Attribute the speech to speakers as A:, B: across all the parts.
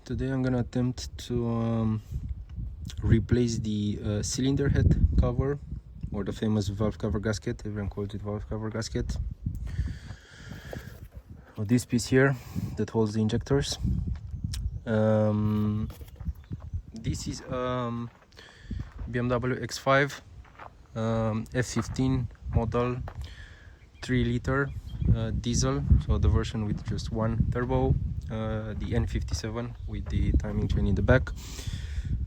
A: Today I'm gonna attempt to replace the cylinder head cover, or the famous valve cover gasket. Everyone calls it valve cover gasket. So this piece here that holds the injectors. This is BMW X5 F15 model 3-liter diesel, so the version with just one turbo, the N57 with the timing chain in the back.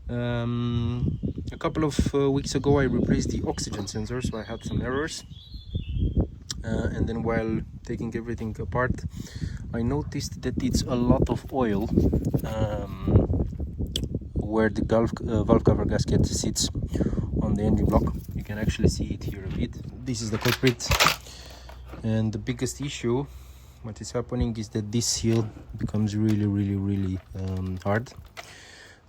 A: A couple of weeks ago I replaced the oxygen sensor, so I had some errors, and then while taking everything apart I noticed that it's a lot of oil where the valve cover gasket sits on the engine block. You can actually see it here a bit. This is the culprit, and the biggest issue what is happening is that this seal becomes really hard,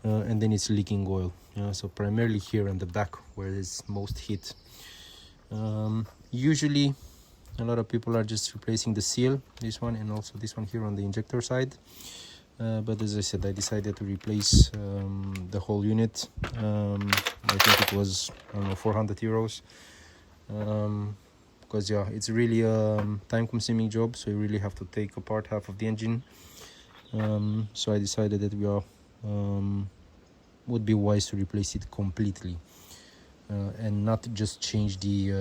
A: and then it's leaking oil. So primarily here on the back where there's most heat. Usually a lot of people are just replacing the seal, this one and also this one here on the injector side, but as I said, I decided to replace the whole unit. I think it was, I don't know, 400 euros, because yeah, it's really a time-consuming job, so you really have to take apart half of the engine. So I decided that would be wise to replace it completely, and not just change the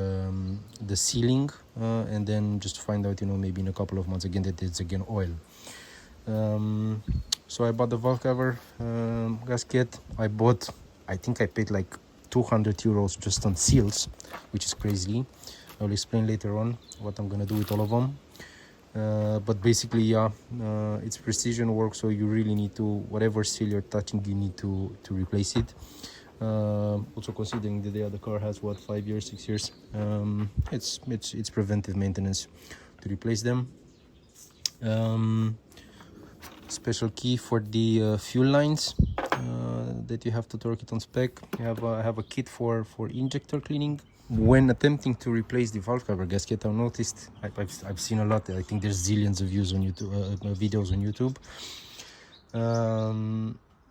A: sealing and then just find out, maybe in a couple of months again that it's again oil. So I bought the valve cover gasket. I think I paid like 200 euros just on seals, which is crazy. I'll explain later on what I'm gonna do with all of them. But basically, yeah, it's precision work, so you really need to, whatever seal you're touching, you need to replace it. Also considering that the car has what, 5 years, 6 years, it's preventive maintenance to replace them. Special key for the fuel lines, that you have to torque it on spec. I have a kit for injector cleaning. When attempting to replace the valve cover gasket, I've noticed, I've seen a lot, I think there's zillions of views on YouTube, videos on YouTube.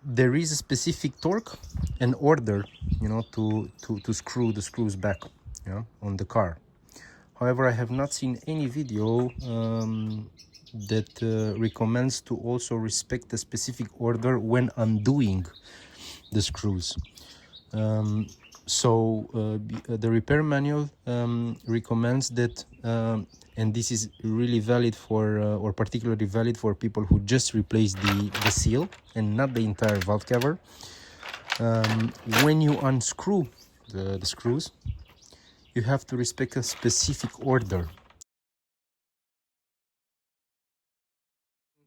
A: There is a specific torque and order, to screw the screws back, on the car. However, I have not seen any video that recommends to also respect the specific order when undoing the screws. So the repair manual recommends that, and this is really valid for, or particularly valid for people who just replace the seal and not the entire valve cover. When you unscrew the screws, you have to respect a specific order.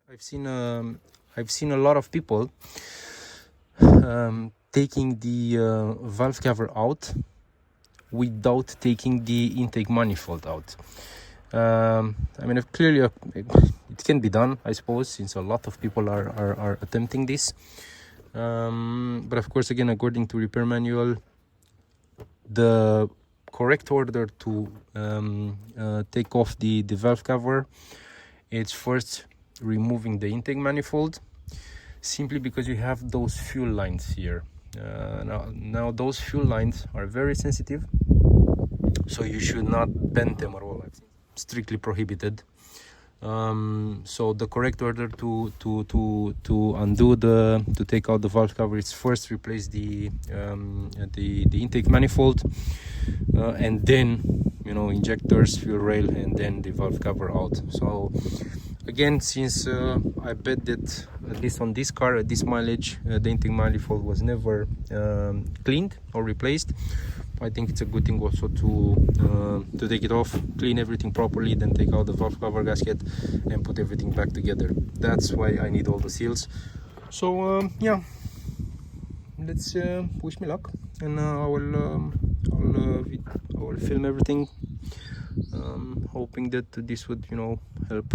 A: I've seen a lot of people taking the valve cover out without taking the intake manifold out. I mean, clearly it can be done, I suppose, since a lot of people are attempting this. But of course, again, according to repair manual, the correct order to take off the valve cover, it's first removing the intake manifold, simply because you have those fuel lines here. Now those fuel lines are very sensitive, so you should not bend them at all. It's strictly prohibited. So the correct order to undo to take out the valve cover is first replace the intake manifold, and then injectors, fuel rail, and then the valve cover out. So again, since I bet that at least on this car at this mileage, the intake manifold was never cleaned or replaced, I think it's a good thing also to take it off, clean everything properly, then take out the valve cover gasket and put everything back together. That's why I need all the seals. So yeah, let's wish me luck, and I will film everything, hoping that this would help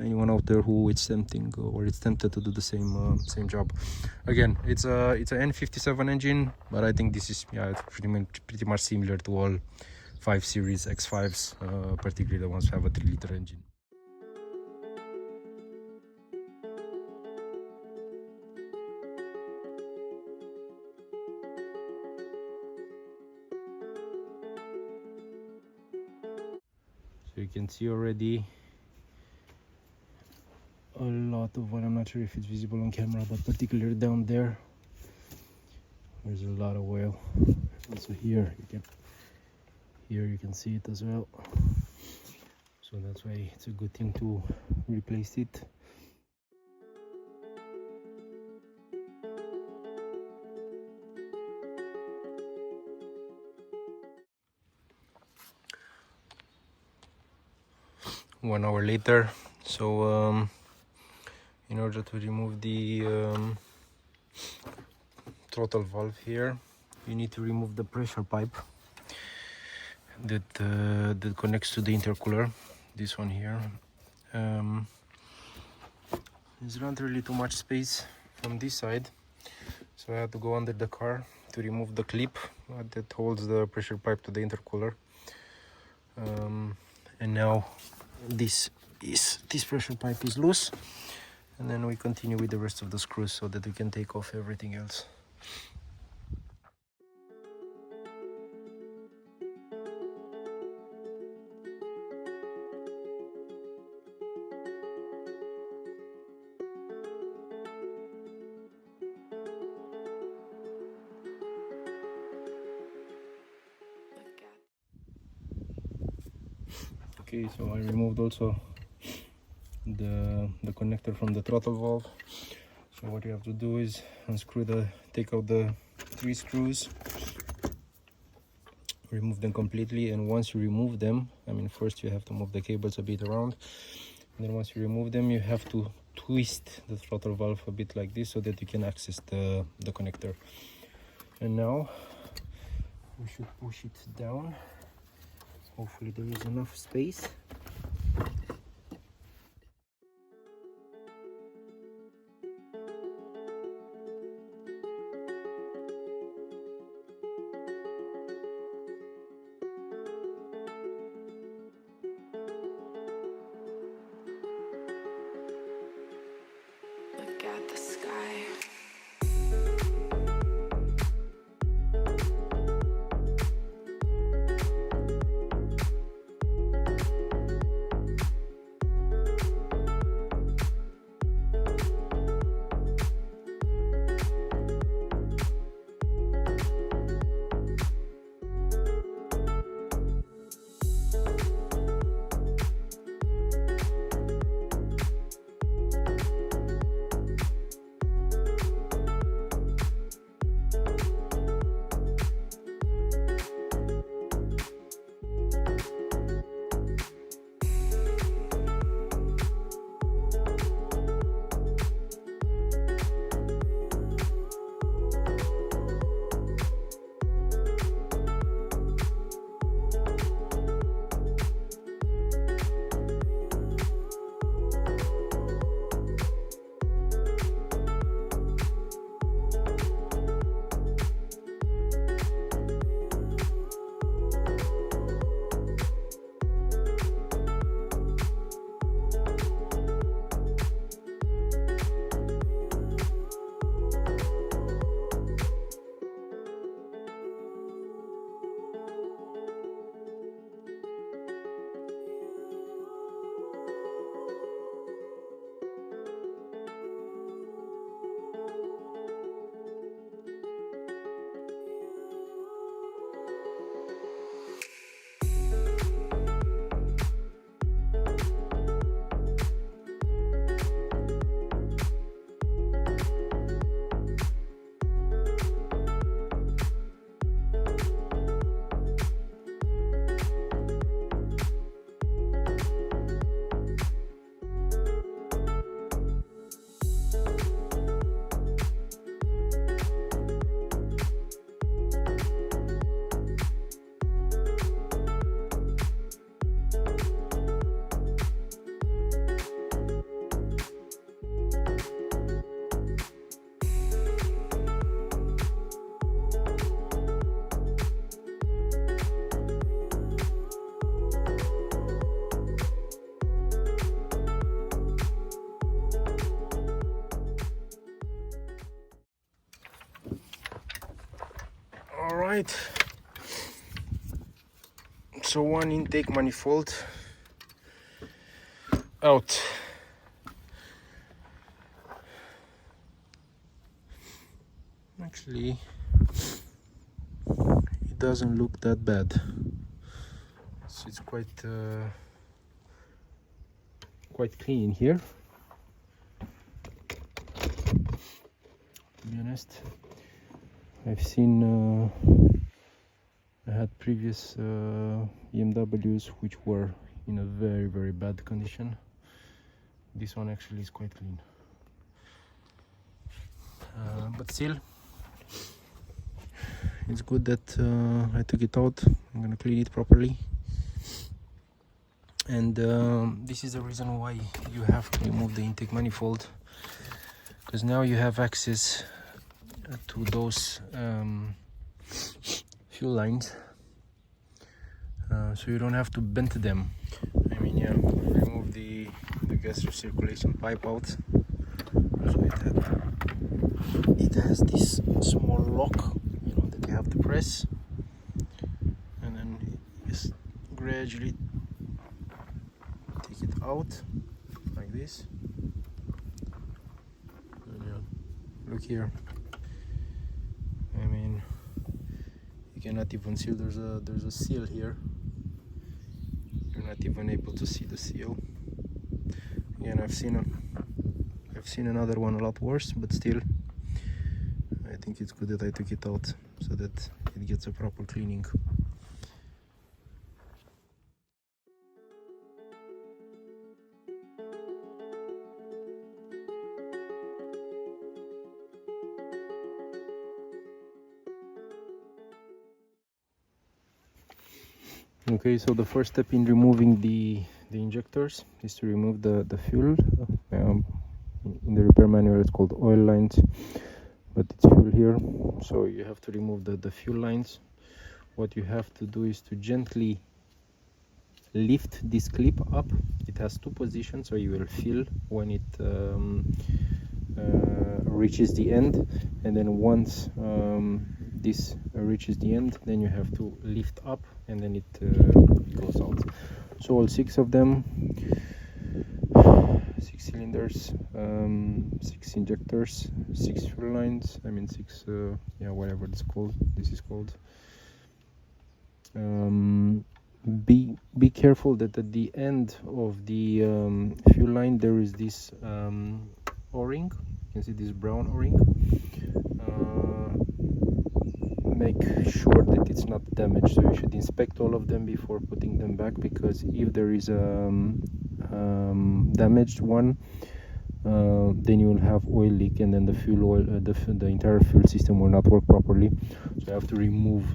A: anyone out there who is tempting or is tempted to do the same job. Again, it's a N57 engine, but I think this is, it's pretty much similar to all 5 Series X5s, particularly the ones who have a 3-liter engine. can see already a lot of oil. I'm not sure if it's visible on camera, but particularly down there's a lot of oil. Also here you can see it as well, so that's why it's a good thing to replace it. One hour later, so in order to remove the throttle valve here, you need to remove the pressure pipe that connects to the intercooler. This one here. There's not really too much space from this side, so I had to go under the car to remove the clip that holds the pressure pipe to the intercooler. And now this pressure pipe is loose, and then we continue with the rest of the screws so that we can take off everything else. Okay, so I removed also the connector from the throttle valve. So what you have to do is take out the 3 screws, remove them completely, and once you remove them, I mean, first you have to move the cables a bit around, and then once you remove them, you have to twist the throttle valve a bit like this so that you can access the connector. And now we should push it down. Hopefully there is enough space.
B: Look at the sky.
A: Alright, so one intake manifold out. Actually, it doesn't look that bad. So it's quite clean in here, to be honest. I've seen I had previous BMWs which were in a very bad condition. This one actually is quite clean, but still it's good that I took it out. I'm gonna clean it properly, and this is the reason why you have to remove the intake manifold, because now you have access to those fuel lines, so you don't have to bend them. I mean, yeah, remove the gas recirculation pipe out. So it has this small lock, you know, that you have to press, and then just gradually take it out like this. And yeah, look here. I mean, you cannot even see there's a seal here. You're not even able to see the seal. Again, I've seen another one a lot worse, but still, I think it's good that I took it out so that it gets a proper cleaning. Okay, so the first step in removing the injectors is to remove the fuel. In the repair manual it's called oil lines, but it's fuel here. So you have to remove the fuel lines. What you have to do is to gently lift this clip up. It has two positions, so you will feel when it reaches the end, and then once this reaches the end, then you have to lift up, and then it goes out. So all 6 of them, 6 cylinders, 6 injectors, 6 fuel lines, I mean 6 yeah, whatever this is called. Be careful that at the end of the fuel line there is this o-ring. You can see this brown o-ring. Make sure that it's not damaged, so you should inspect all of them before putting them back, because if there is a damaged one, then you will have oil leak, and then the fuel oil, the entire fuel system will not work properly. So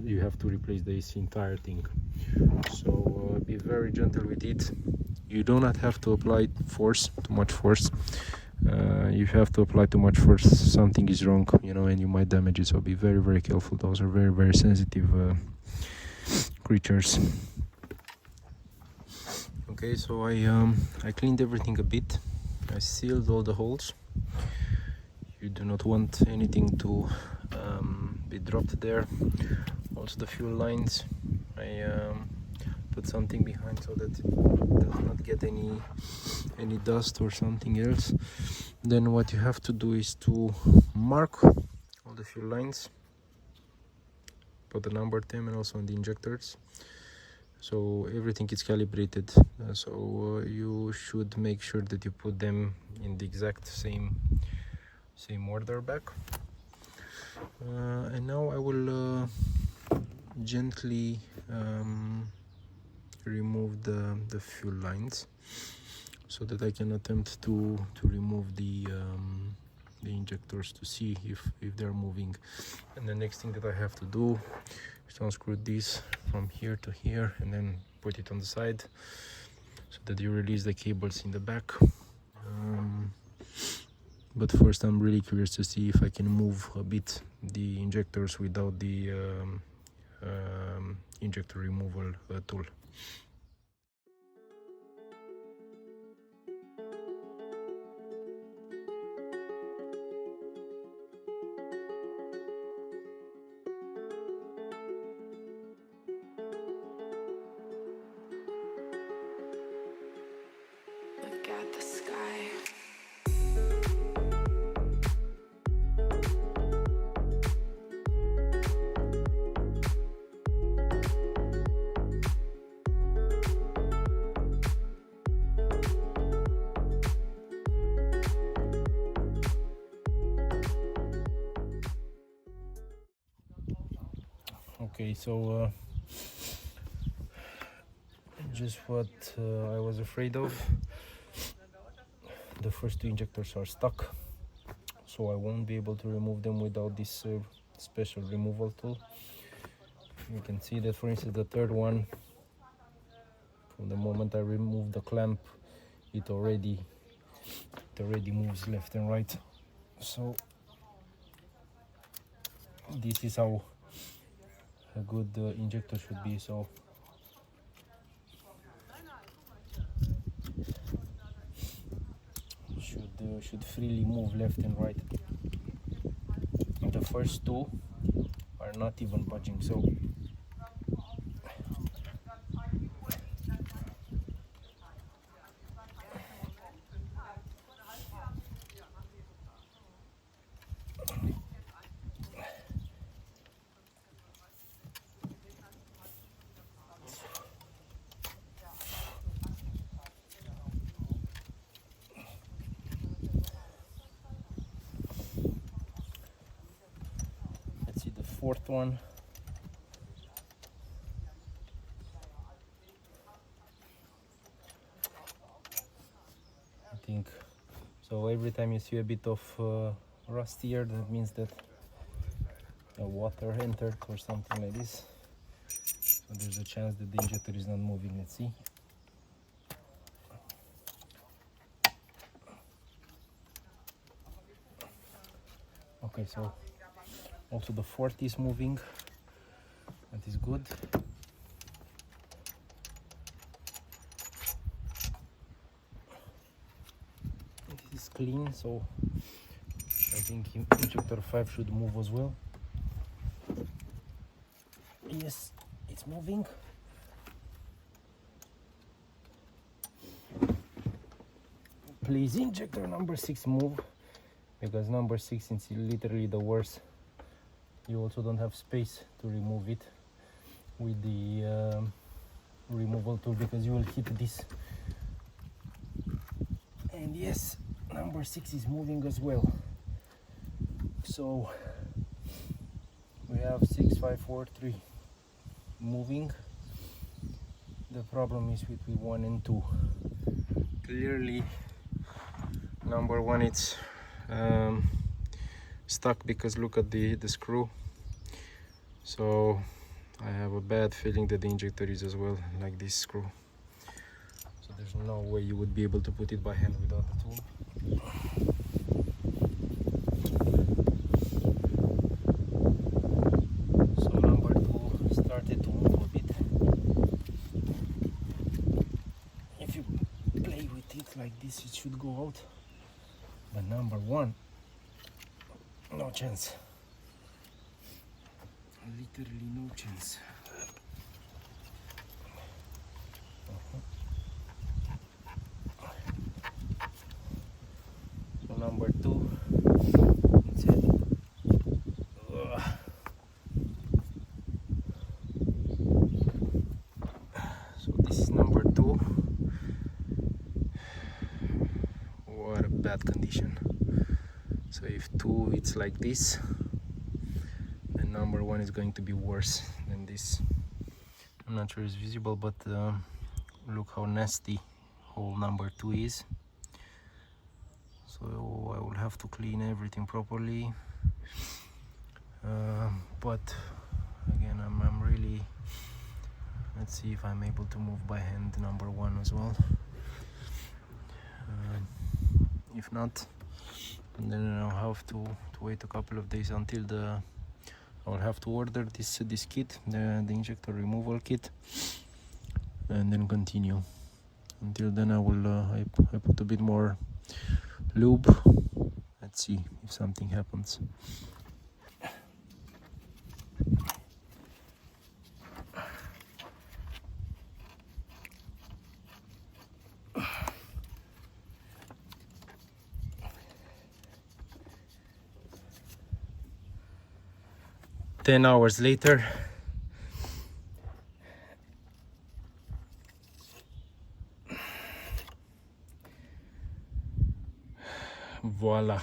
A: you have to replace this entire thing. So be very gentle with it. You do not have to apply too much force. If you have to apply too much force, something is wrong, you know, and you might damage it. So be very careful. Those are very sensitive creatures. Okay, so I cleaned everything a bit. I sealed all the holes. You do not want anything to be dropped there. Also the fuel lines, I put something behind so that it does not get any dust or something else. Then what you have to do is to mark all the fuel lines, put the number 10, and also on the injectors, so everything is calibrated. So you should make sure that you put them in the exact same order back. And now I will gently remove the fuel lines, so that I can attempt to remove the injectors to see if they're moving. And the next thing that I have to do is to unscrew this from here to here, and then put it on the side so that you release the cables in the back. But first I'm really curious to see if I can move a bit the injectors without the injector removal tool.
B: With
A: Okay, so just what I was afraid of. The first two injectors are stuck, so I won't be able to remove them without this special removal tool. You can see that, for instance, the third one, from the moment I remove the clamp, it already moves left and right. So this is how a good injector should be. So should freely move left and right. The first two are not even budging, so let's see the fourth one. I think so. Every time you see a bit of rust here, that means that water entered or something like this. So there's a chance that the injector is not moving. Let's see. Okay, so also the fourth is moving. That is good. This is clean, so I think injector 5 should move as well. Yes, it's moving. Please, injector number 6 move, because number 6 is literally the worst. You also don't have space to remove it with the removal tool, because you will hit this. And yes, number 6 is moving as well. So we have 6, 5, 4, 3 moving. The problem is with 1 and 2. Clearly number 1 it's stuck, because look at the screw. So I have a bad feeling that the injector is as well like this screw. So there's no way you would be able to put it by hand without the tool. So number 2 started to move a bit. If you play with it like this, it should go out. But number 1, no chance. Literally no chance. So number 2, it's heading. So this is number 2. What a bad condition. So if 2 it's like this, then number 1 is going to be worse than this. I'm not sure it's visible, but look how nasty hole number 2 is. So I will have to clean everything properly. But again, I'm really, let's see if I'm able to move by hand number 1 as well. If not, then I'll have to wait a couple of days until I'll have to order this kit, the injector removal kit, and then continue. Until then, I will I put a bit more lube. Let's see if something happens. Ten hours later, voila!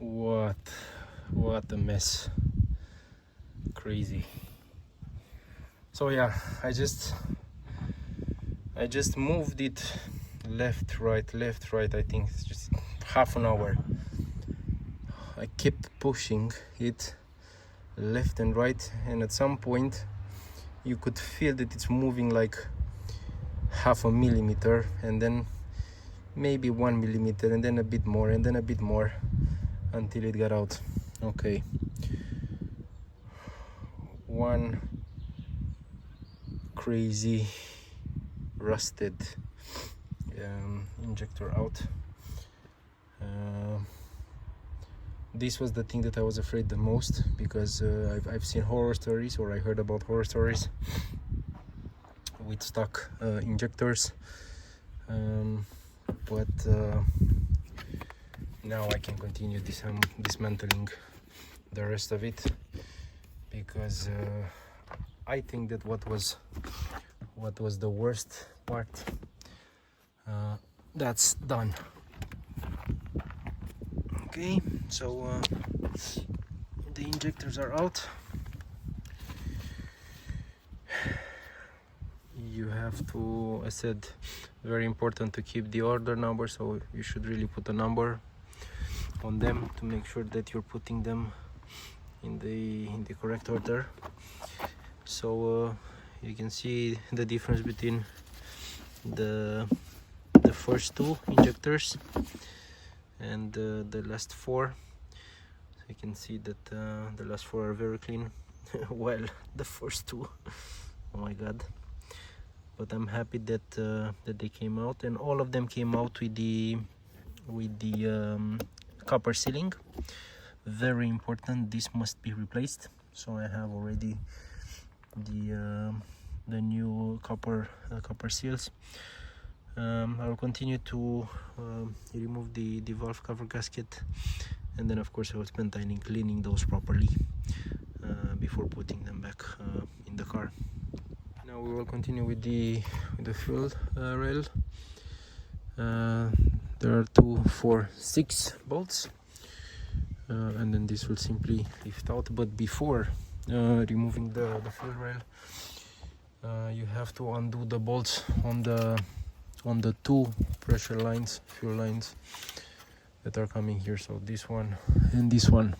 A: What a mess! crazy. So yeah, I just moved it left, right, I think it's just half an hour. I kept pushing it left and right, and at some point you could feel that it's moving like half a millimeter, and then maybe 1 millimeter, and then a bit more, and then a bit more, until it got out. Okay, one crazy rusted injector out. This was the thing that I was afraid the most, because I've seen horror stories, or I heard about horror stories with stuck injectors, but now I can continue dismantling the rest of it, because I think that what was the worst part, that's done. Okay, so the injectors are out. You have to, I said, very important to keep the order number, so you should really put a number on them to make sure that you're putting them in the correct order. So you can see the difference between the first two injectors and the last four. So you can see that the last four are very clean while the first two, oh my god. But I'm happy that that they came out, and all of them came out with the copper sealing. Very important, this must be replaced. So I have already the new copper seals. I will continue to remove the valve cover gasket, and then of course I will spend time in cleaning those properly before putting them back in the car. Now we will continue with the fuel rail. There are 2, 4, 6 bolts, and then this will simply lift out. But before removing the fuel rail, you have to undo the bolts on the 2 pressure lines, fuel lines that are coming here. So this one and this one.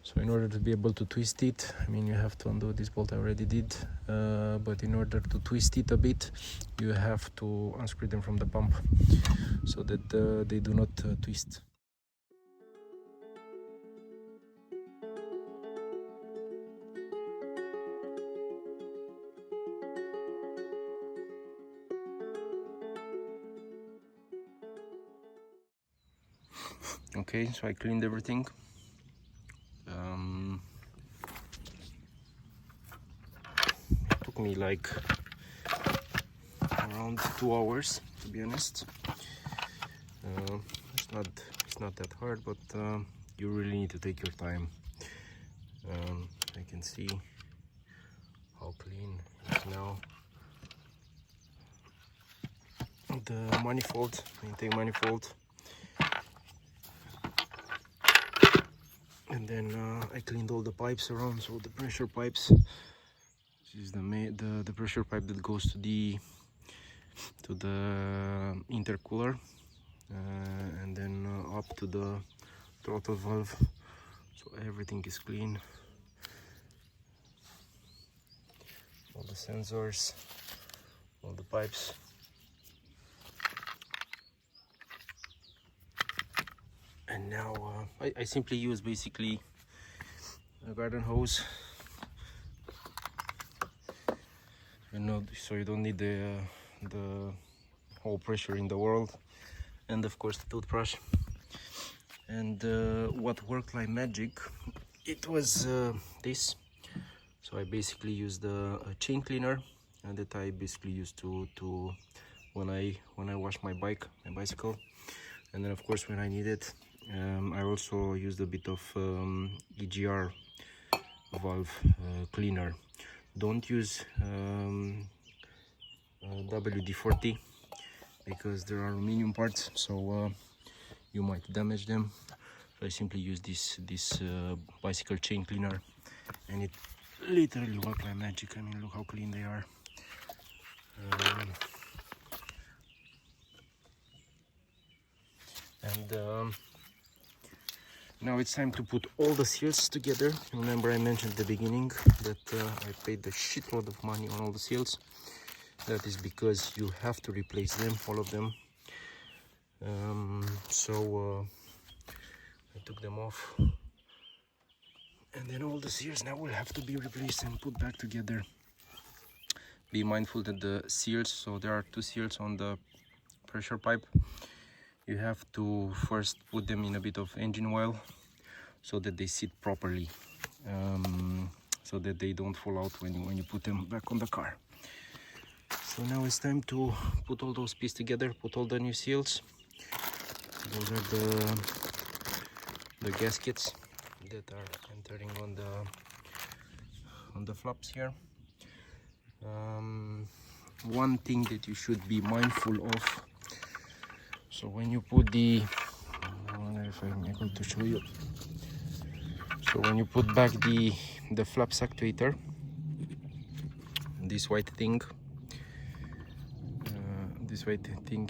A: So in order to be able to twist it, I mean, you have to undo this bolt. I already did, but in order to twist it a bit, you have to unscrew them from the pump so that they do not twist. Okay, so I cleaned everything. It took me like around 2 hours, to be honest. It's not that hard, but you really need to take your time. I can see how clean it is now. The manifold, intake manifold. And then I cleaned all the pipes around, so the pressure pipes. This is the pressure pipe that goes to the intercooler, and then up to the throttle valve. So everything is clean. All the sensors, all the pipes. And now I simply use basically a garden hose, so you don't need the whole pressure in the world, and of course the toothbrush. And what worked like magic, it was this. So I basically used a chain cleaner, and that I basically used to when I wash my bicycle, and then of course when I need it. I also used a bit of EGR valve cleaner. Don't use WD-40 because there are aluminum parts, so you might damage them. So I simply use this bicycle chain cleaner, and it literally work like magic. I mean, look how clean they are. Now it's time to put all the seals together. Remember I mentioned at the beginning that I paid the shitload of money on all the seals. That is because you have to replace them, all of them. So I took them off. And then all the seals now will have to be replaced and put back together. Be mindful that the seals, so there are 2 seals on the pressure pipe. You have to first put them in a bit of engine oil so that they sit properly, so that they don't fall out when you put them back on the car. So now it's time to put all those pieces together, put all the new seals. Those are the gaskets that are entering on the flaps here. One thing that you should be mindful of, so when you put the, I wonder if I'm able to show you. So when you put back the flaps actuator, this white thing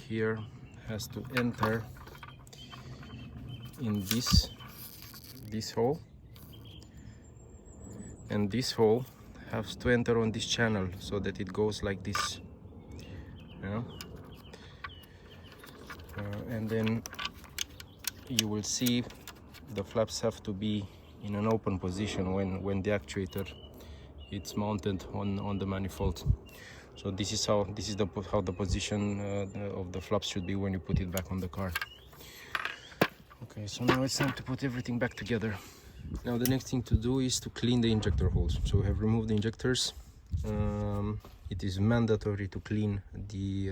A: here has to enter in this hole, and this hole has to enter on this channel so that it goes like this, yeah. And then you will see the flaps have to be in an open position when the actuator it's mounted on the manifold. So this is how the position of the flaps should be when you put it back on the car. Okay, so now it's time to put everything back together. Now the next thing to do is to clean the injector holes. So we have removed the injectors. It is mandatory to clean the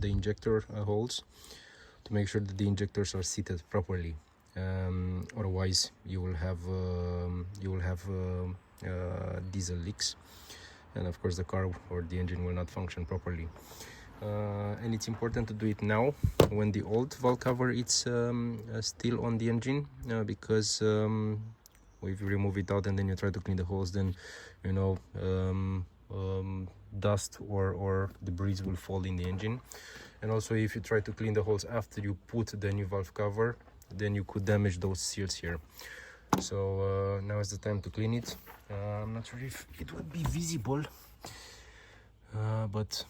A: injector holes to make sure that the injectors are seated properly. Otherwise, you will have diesel leaks, and of course the car or the engine will not function properly. And it's important to do it now when the old valve cover is still on the engine, because if you remove it out and then you try to clean the holes, then you know dust or debris will fall in the engine. And also if you try to clean the holes after you put the new valve cover, then you could damage those seals here. So now is the time to clean it. I'm not sure if it would be visible, but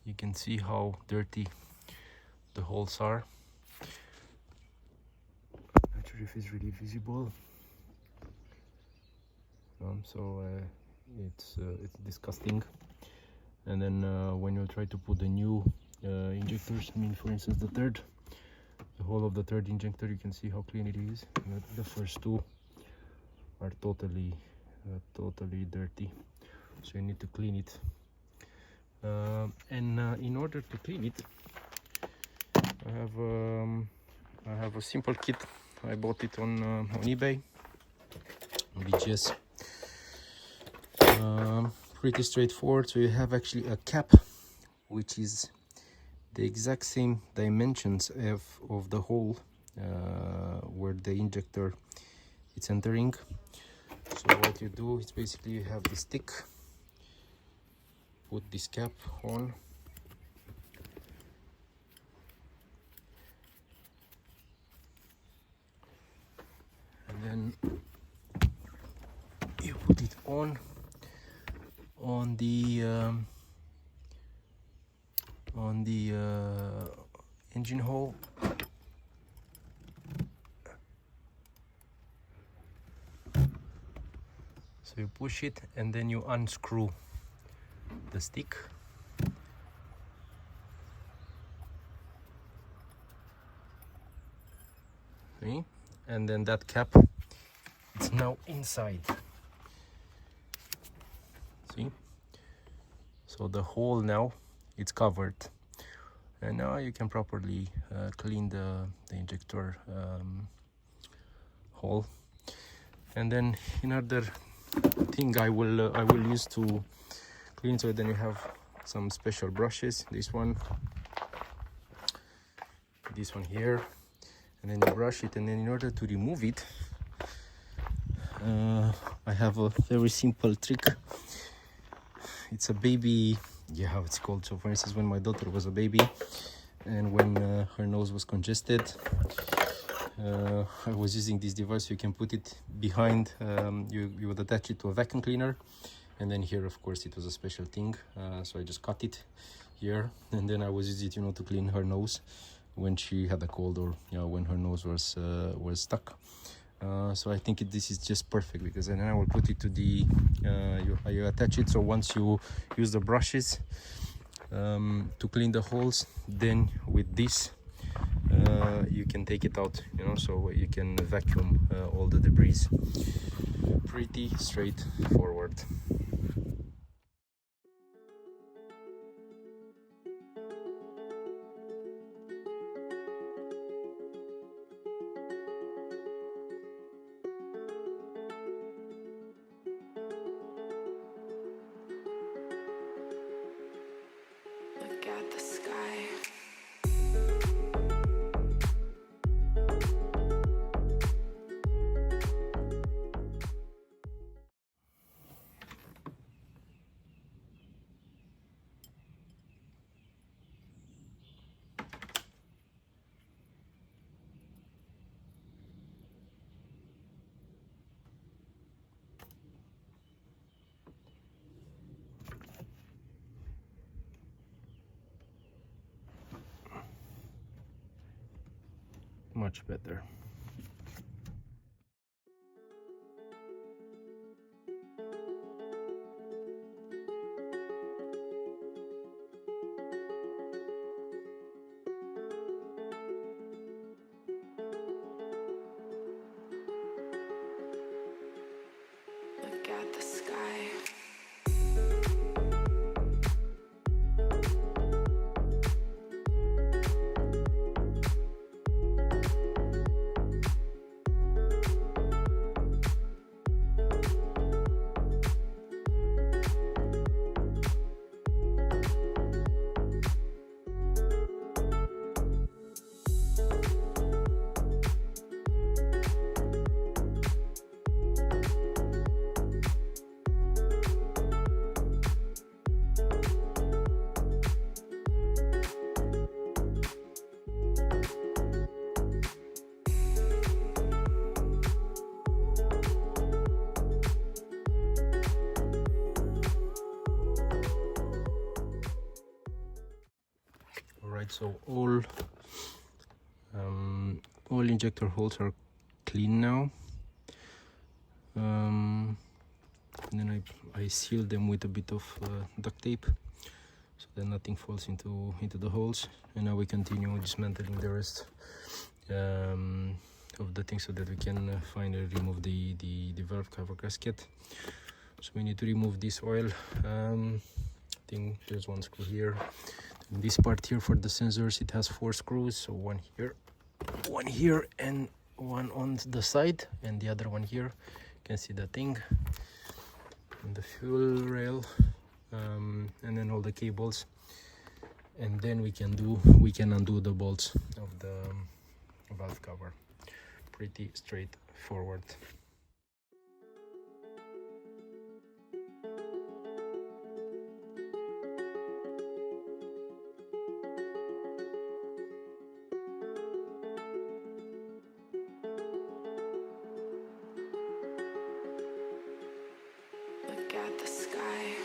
A: you can see how dirty the holes are. Not sure if it's really visible. It's disgusting. And then when you try to put the new injectors, I mean for instance the whole of the third injector, you can see how clean it is. The first 2 are totally dirty, so you need to clean it. In order to clean it, I have a simple kit. I bought it on eBay, BGS. Pretty straightforward. So you have actually a cap which is the exact same dimensions of the hole where the injector is entering. So what you do is basically you have the stick, put this cap on, and then you put it on the engine hole. So you push it and then you unscrew the stick. See? And then that cap is now inside. See? So the hole now it's covered, and now you can properly clean the injector hole. And then another thing I will use to clean, so then you have some special brushes. This one here, and then you brush it, and then in order to remove it, I have a very simple trick. It's a baby, yeah, how it's called. So for instance, when my daughter was a baby and when her nose was congested, I was using this device. You can put it behind, you would attach it to a vacuum cleaner, and then here of course it was a special thing, so I just cut it here, and then I was using it, you know, to clean her nose when she had a cold, or you know, when her nose was stuck. So I think this is just perfect, because then I will put it to the you attach it, so once you use the brushes to clean the holes, then with this you can take it out, you know, so you can vacuum all the debris. Pretty straightforward.
B: Look at the sky.
A: Much better.
B: Look at the sky.
A: Alright, so all injector holes are clean now. And then I seal them with a bit of duct tape, so that nothing falls into the holes. And now we continue dismantling the rest of the thing, so that we can finally remove the valve cover gasket. So we need to remove this oil. I think there's one screw here. And this part here for the sensors, it has 4 screws, so one here and one on the side, and the other one here. You can see the thing and the fuel rail, and then all the cables, and then we can undo the bolts of the valve cover. Pretty straightforward.
B: Look at the sky.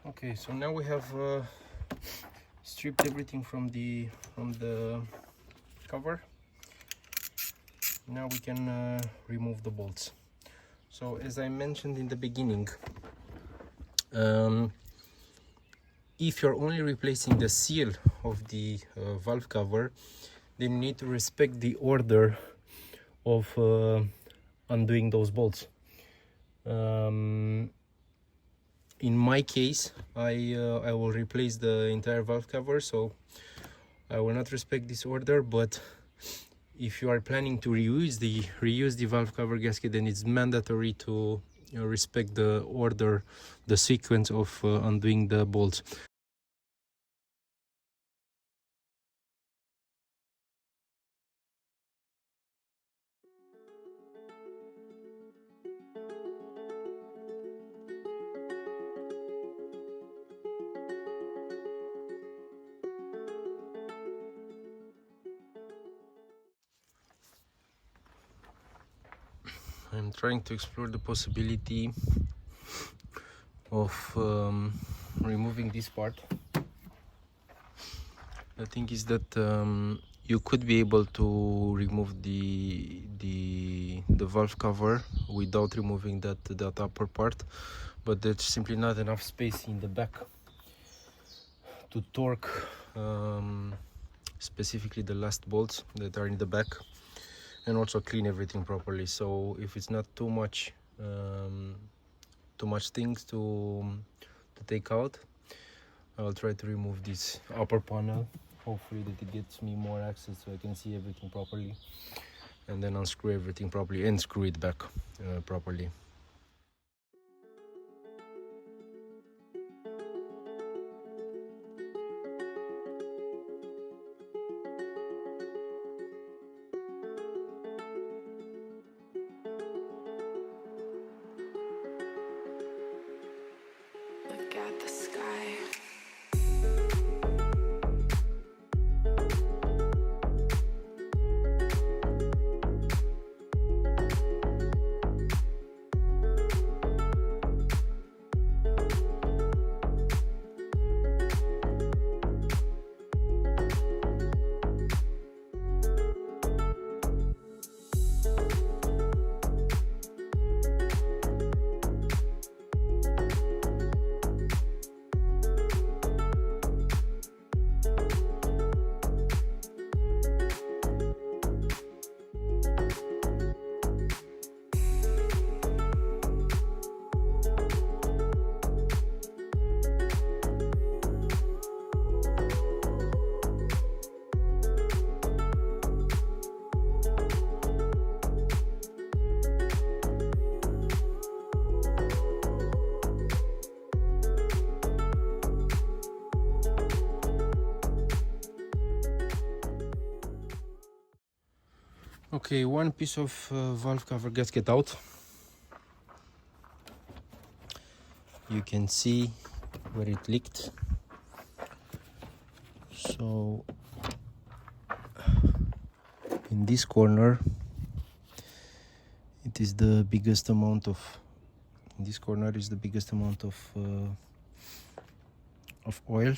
A: Okay, so now we have stripped everything from the cover. Now we can remove the bolts. So as I mentioned in the beginning, if you're only replacing the seal of the valve cover, then you need to respect the order of undoing those bolts. In my case, I will replace the entire valve cover, so I will not respect this order. But if you are planning to reuse the valve cover gasket, then it's mandatory to respect the order, the sequence of undoing the bolts. I'm trying to explore the possibility of removing this part. The thing is that you could be able to remove the valve cover without removing that upper part, but there's simply not enough space in the back to torque specifically the last bolts that are in the back, and also clean everything properly. So if it's not too much things to take out, I'll try to remove this upper panel. Hopefully that it gets me more access so I can see everything properly, and then unscrew everything properly and screw it back properly.
B: Look at the sky.
A: Okay, one piece of valve cover gasket out. You can see where it leaked. So in this corner, it is the biggest amount of. In this corner is the biggest amount of oil.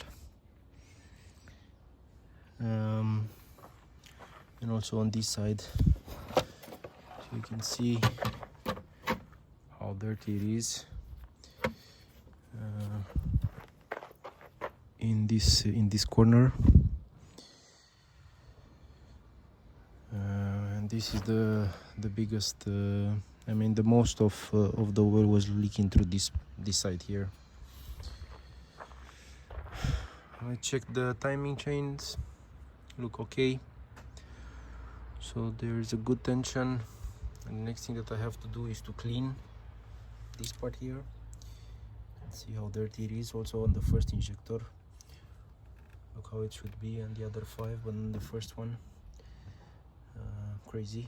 A: And also on this side, so you can see how dirty it is. In this corner, and this is the biggest. I mean, the most of the oil was leaking through this side here. I checked the timing chains, look okay. So there is a good tension, and the next thing that I have to do is to clean this part here. See how dirty it is. Also on the first injector, look how it should be, and the other 5, but on the first one, crazy.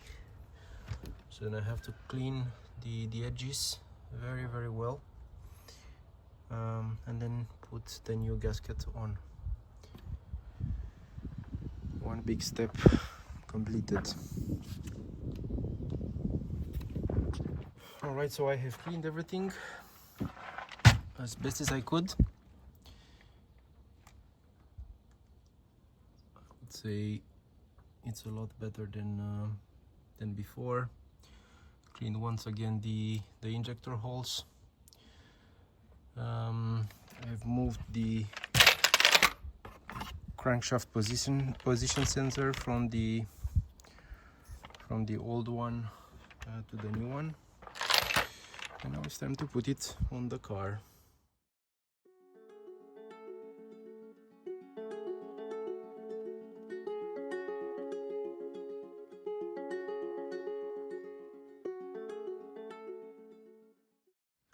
A: So then I have to clean the edges very well, and then put the new gasket on. One big step completed. All right, so I have cleaned everything as best as I could. I would say it's a lot better than before. Cleaned once again the injector holes. I've moved the crankshaft position sensor from the old one to the new one, and now it's time to put it on the car.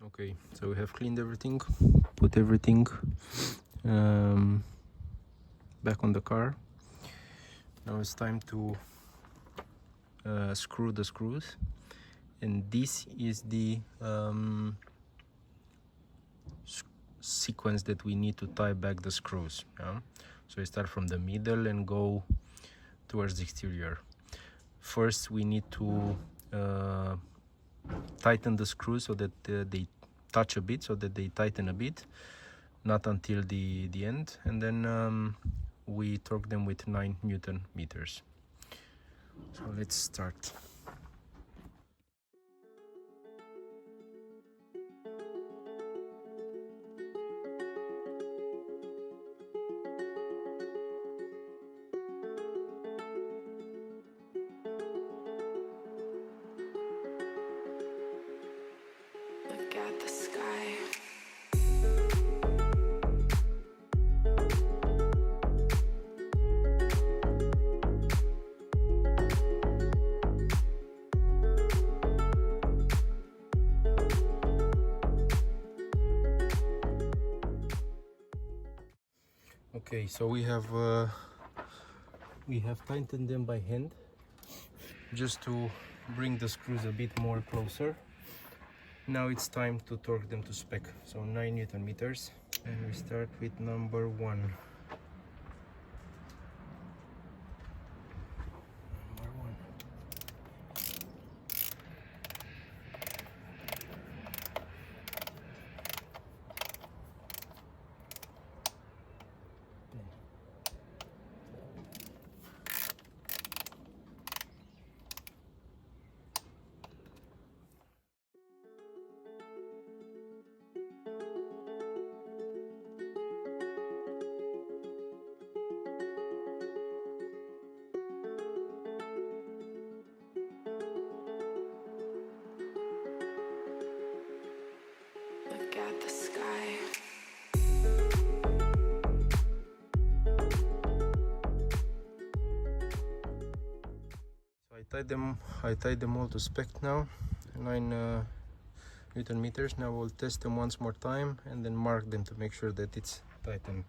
A: Okay, so we have cleaned everything, put everything back on the car. Now it's time to screw the screws, and this is the sequence that we need to tie back the screws. So we start from the middle and go towards the exterior. First we need to tighten the screws so that they touch a bit, so that they tighten a bit, not until the end, and then we torque them with 9 Newton meters. So let's start.
B: Look at the sky.
A: Okay, so we have tightened them by hand just to bring the screws a bit more closer. Now it's time to torque them to spec, so 9 Newton meters, and we start with number 1. Number 1.
B: Look at the sky.
A: So I tied them all to spec now, 9 Newton meters. Now we'll test them once more time and then mark them to make sure that it's tightened.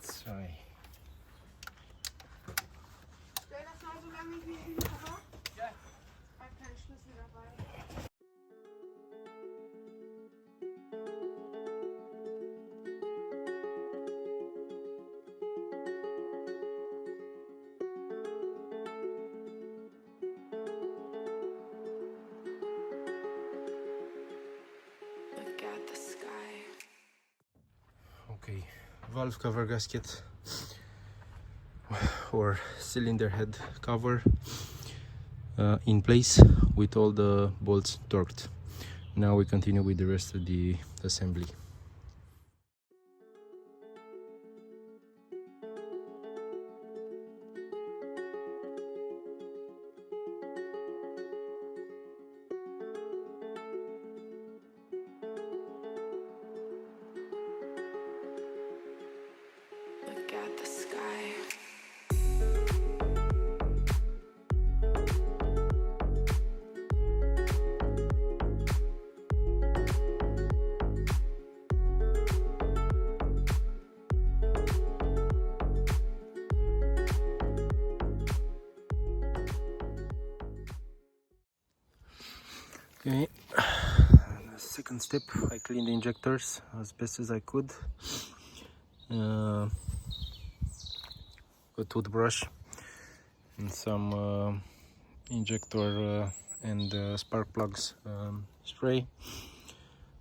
A: Let's try.
C: Stell das mal so lange wie hin, aber ja. Hat keinen Schlüssel dabei.
B: Look at the sky.
A: Okay, valve cover gasket or cylinder head cover in place with all the bolts torqued. Now we continue with the rest of the assembly.
B: Look at the sky.
A: Okay, second step, I cleaned the injectors as best as I could. A toothbrush and some injector and spark plugs spray.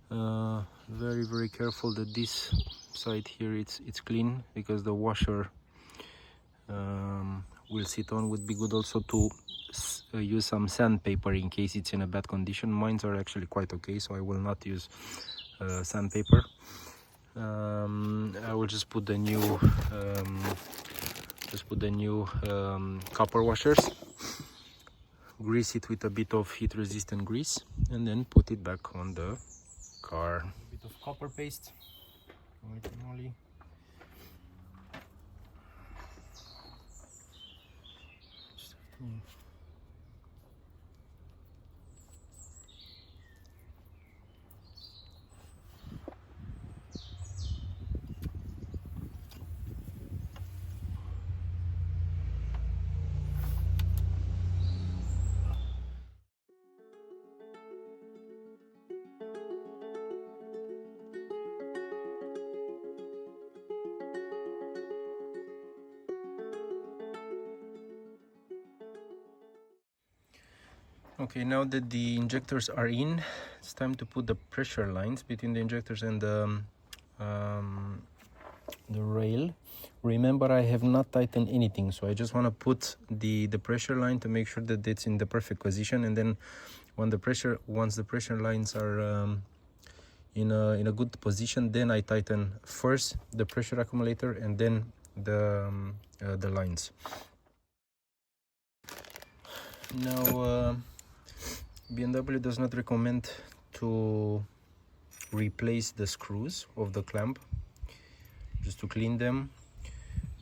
A: Very careful that this side here it's clean, because the washer will sit on. Would be good also to use some sandpaper in case it's in a bad condition. Mines are actually quite okay, so I will not use sandpaper. I will just put the new copper washers, grease it with a bit of heat-resistant grease, and then put it back on the car. A bit of copper paste. Okay, now that the injectors are in, it's time to put the pressure lines between the injectors and the rail. Remember, I have not tightened anything, so I just want to put the pressure line to make sure that it's in the perfect position, and then once the pressure lines are in a good position, then I tighten first the pressure accumulator and then the lines. Now BMW does not recommend to replace the screws of the clamp, just to clean them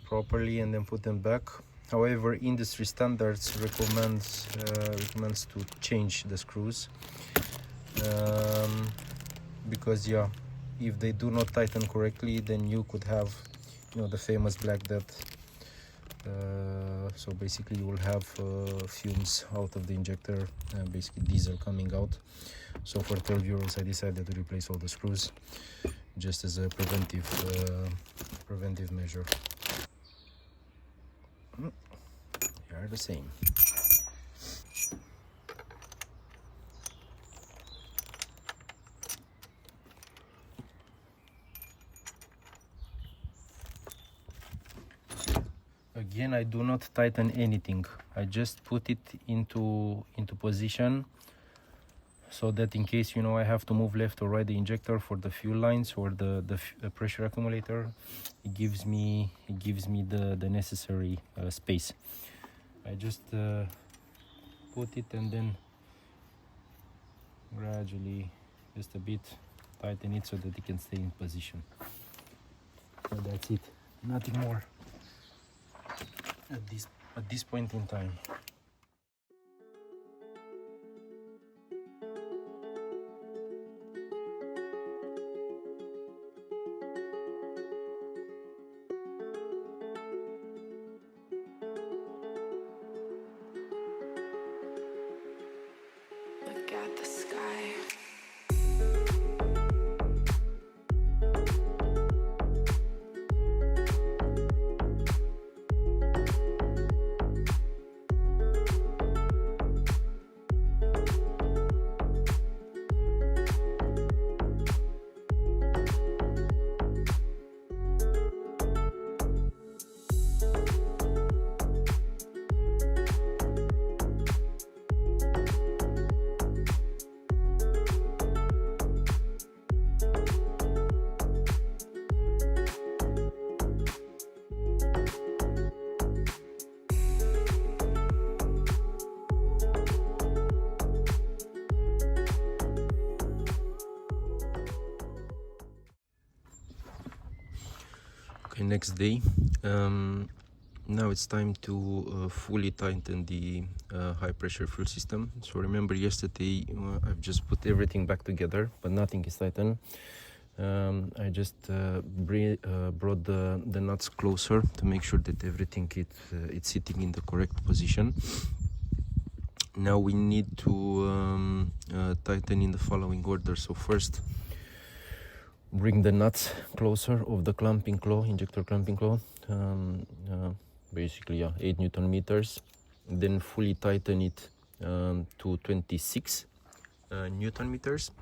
A: properly and then put them back. However, industry standards recommends to change the screws, because yeah, if they do not tighten correctly, then you could have, you know, the famous black death. So basically you will have fumes out of the injector, basically diesel coming out. So for 12 euros I decided to replace all the screws, just as a preventive measure. They are the same. Again, I do not tighten anything. I just put it into position, so that in case, you know, I have to move left or right the injector for the fuel lines or the pressure accumulator, it gives me the necessary space. I just put it and then gradually, just a bit, tighten it so that it can stay in position. So that's it, nothing more at this point in time.
B: Look at the sky.
A: Okay, next day. Now it's time to fully tighten the high pressure fuel system. So remember, yesterday I've just put everything back together, but nothing is tightened. I just brought the nuts closer to make sure that everything it's sitting in the correct position. Now we need to tighten in the following order. So first, bring the nuts closer of the clamping claw, injector clamping claw, basically 8 Newton meters. Then fully tighten it to 26 Newton meters.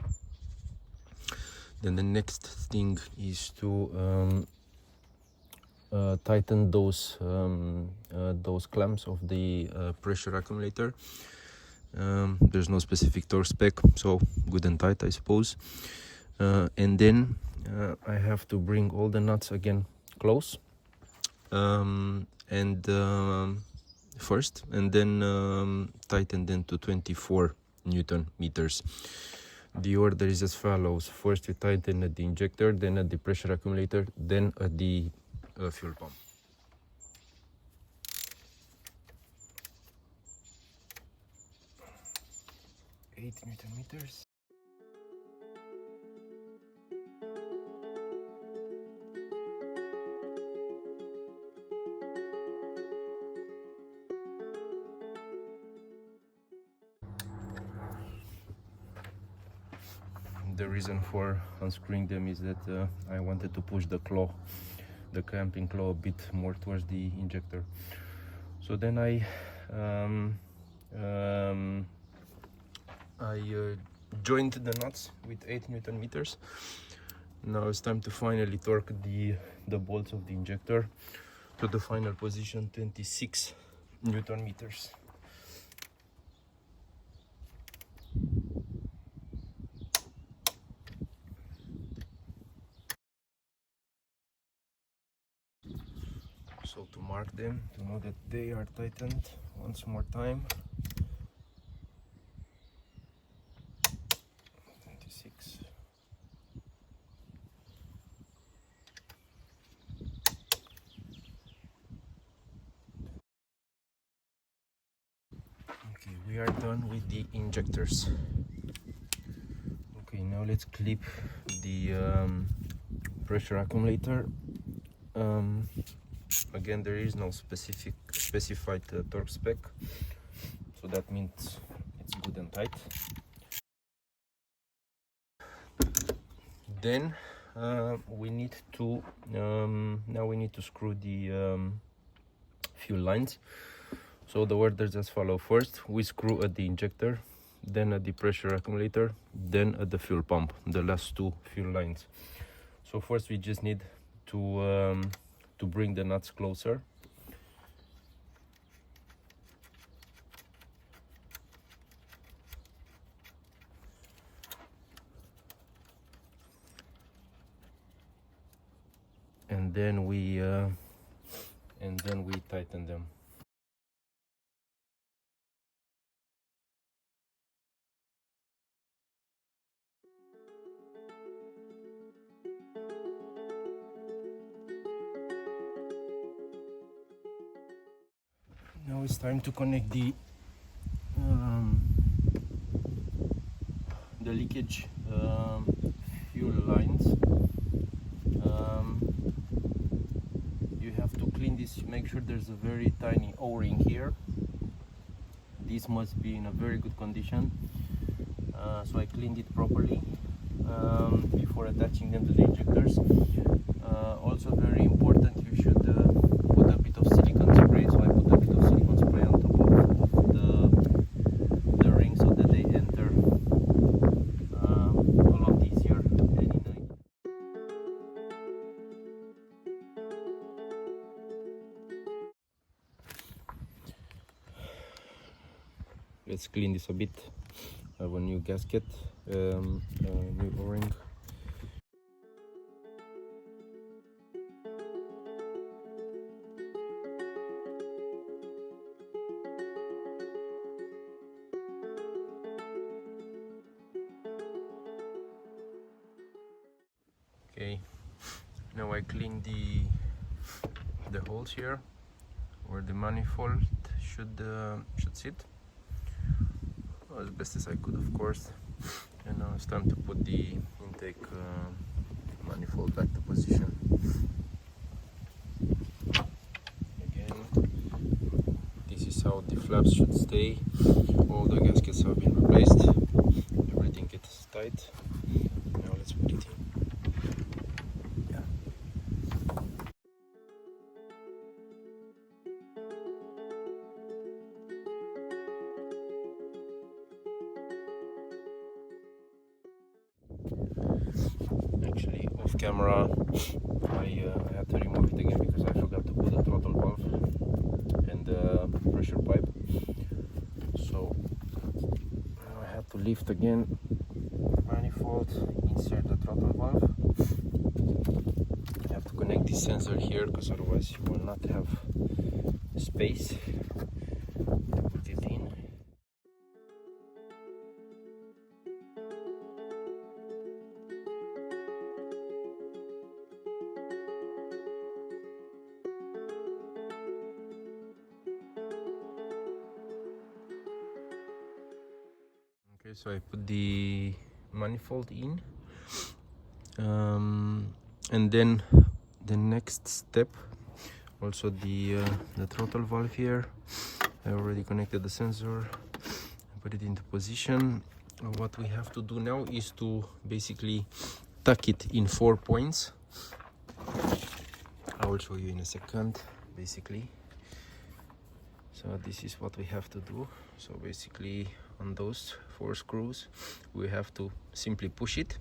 A: Then the next thing is to tighten those clamps of the pressure accumulator. There's no specific torque spec, so good and tight, I suppose. And then I have to bring all the nuts again close, first, and then tighten them to 24 Newton meters. The order is as follows: first we tighten at the injector, then at the pressure accumulator, then at the fuel pump. Eight Newton meters. The reason for unscrewing them is that I wanted to push the claw, the clamping claw, a bit more towards the injector. So then I joined the nuts with 8 Newton meters. Now it's time to finally torque the bolts of the injector to the final position, 26 Newton meters. So to mark them, to know that they are tightened once more time. 26. Okay, we are done with the injectors. Okay, now let's clip the pressure accumulator. Again, there is no specified torque spec, so that means it's good and tight. Then we need to screw the fuel lines. So the order is as follow: first we screw at the injector, then at the pressure accumulator, then at the fuel pump, the last two fuel lines. So first we just need to bring the nuts closer. And then we tighten them. Now it's time to connect the leakage fuel lines. You have to clean this, make sure there's a very tiny O-ring here. This must be in a very good condition. So I cleaned it properly before attaching them to the injectors. Also very important, you should put a bit of silicone spray. So I put a bit of silicone spray on top of the ring so that they enter a lot easier any night. Let's clean this a bit. I have a new gasket, new O-ring. Okay, now I clean the holes here where the manifold should sit, as best as I could, of course. And now it's time to put the intake manifold back to position. Again, this is how the flaps should stay. All the gaskets have been replaced. Everything gets tight. Now let's put it in. Actually, off camera, I had to remove it again because I forgot to put the throttle valve and the pressure pipe. So I had to lift again manifold, insert the throttle valve. I have to connect this sensor here because otherwise you will not have space to put it in. Okay, so I put the manifold in, and then the next step, also the throttle valve here. I already connected the sensor, put it into position. What we have to do now is to basically tuck it in 4 points. I will show you in a second, basically. So this is what we have to do. So basically on those 4 screws. We have to simply push it,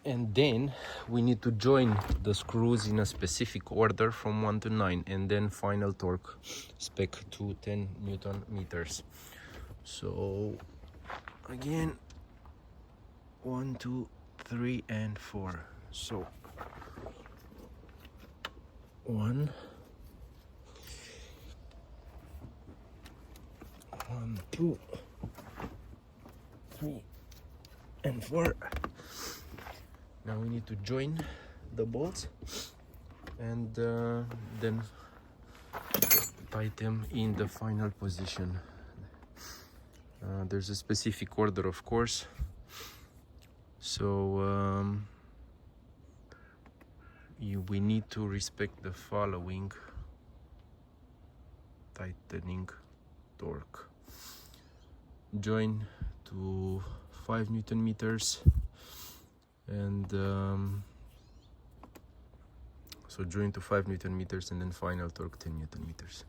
A: and then we need to join the screws in a specific order from 1 to 9, and then final torque spec to 10 Newton meters. So again, 1, 2, 3 and 4. So 1, 2, 3 and 4. Now we need to join the bolts and then tie them in the final position. There's a specific order, of course, so we need to respect the following: tightening, torque, join to 5 Newton meters, and so join to 5 Newton meters, and then final torque 10 Newton meters.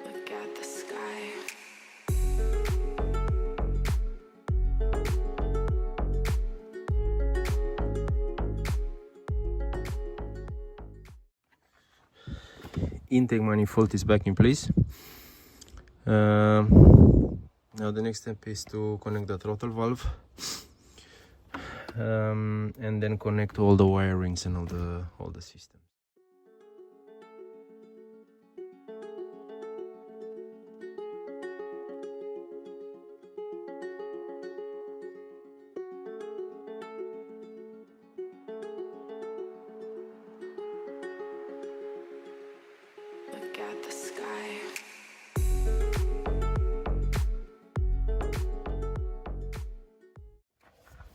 B: Look at the sky.
A: Intake manifold is back in place. Now the next step is to connect the throttle valve, and then connect all the wirings and all the systems.
B: Look at the sky.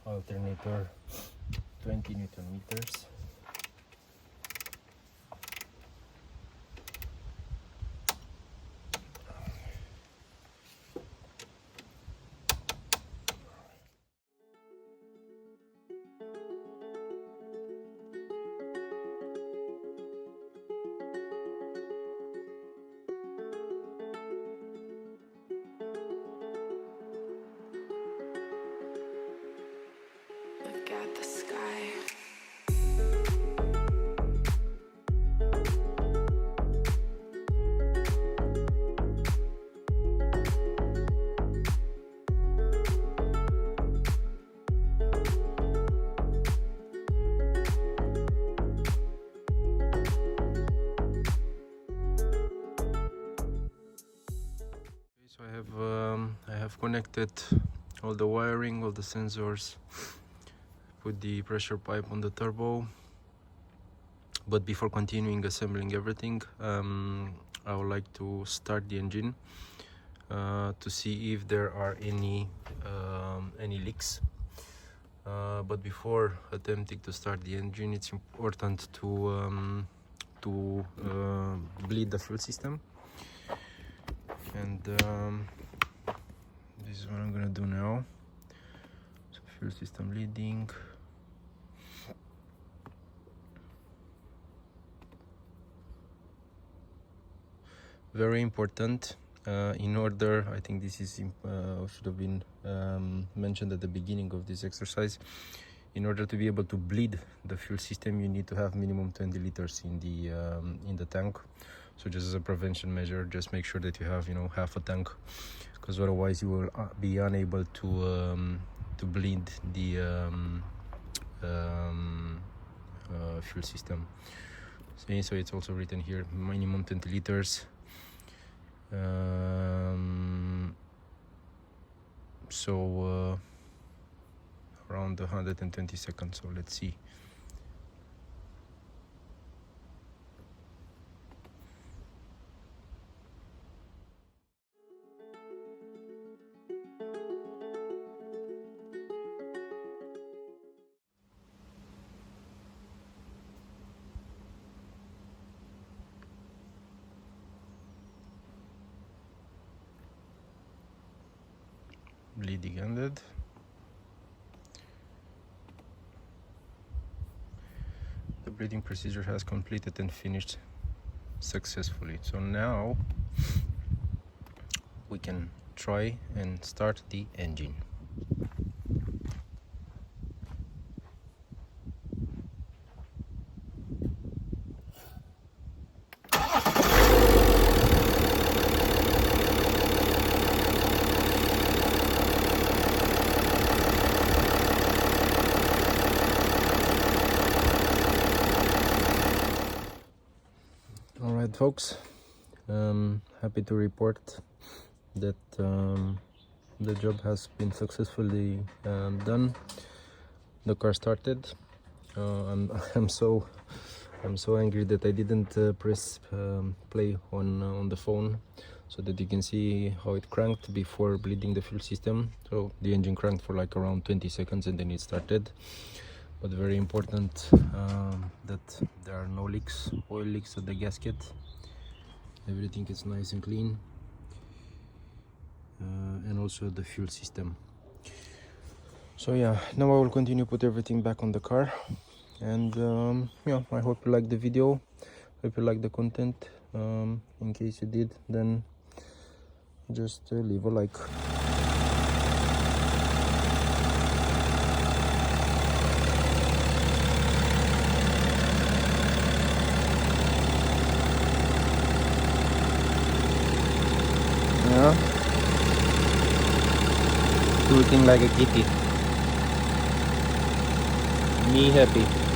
A: Alternator 20 Newton meters.
B: Look at the sky.
A: So I have connected all the wiring, all the sensors, put the pressure pipe on the turbo. But before continuing assembling everything, I would like to start the engine to see if there are any leaks. But before attempting to start the engine, it's important to bleed the fuel system, and this is what I'm gonna do now. So fuel system bleeding. Very important. In order, I think this is should have been mentioned at the beginning of this exercise. In order to be able to bleed the fuel system, you need to have minimum 20 liters in the tank. So just as a prevention measure, just make sure that you have half a tank, because otherwise you will be unable to bleed the fuel system. So it's also written here, minimum 20 liters. So around 120 seconds, so let's see. bleeding ended. The bleeding procedure has completed and finished successfully. So now we can try and start the engine. Alright folks, happy to report that the job has been successfully done. The car started. I'm so angry that I didn't press play on the phone, so that you can see how it cranked before bleeding the fuel system. So the engine cranked for like around 20 seconds and then it started. But very important that there are no leaks, oil leaks at the gasket. Everything is nice and clean, and also the fuel system. So yeah, now I will continue put everything back on the car, and yeah, I hope you like the video, hope you like the content. In case you did, then just leave a like. Yeah, looking like a kitty. Me happy.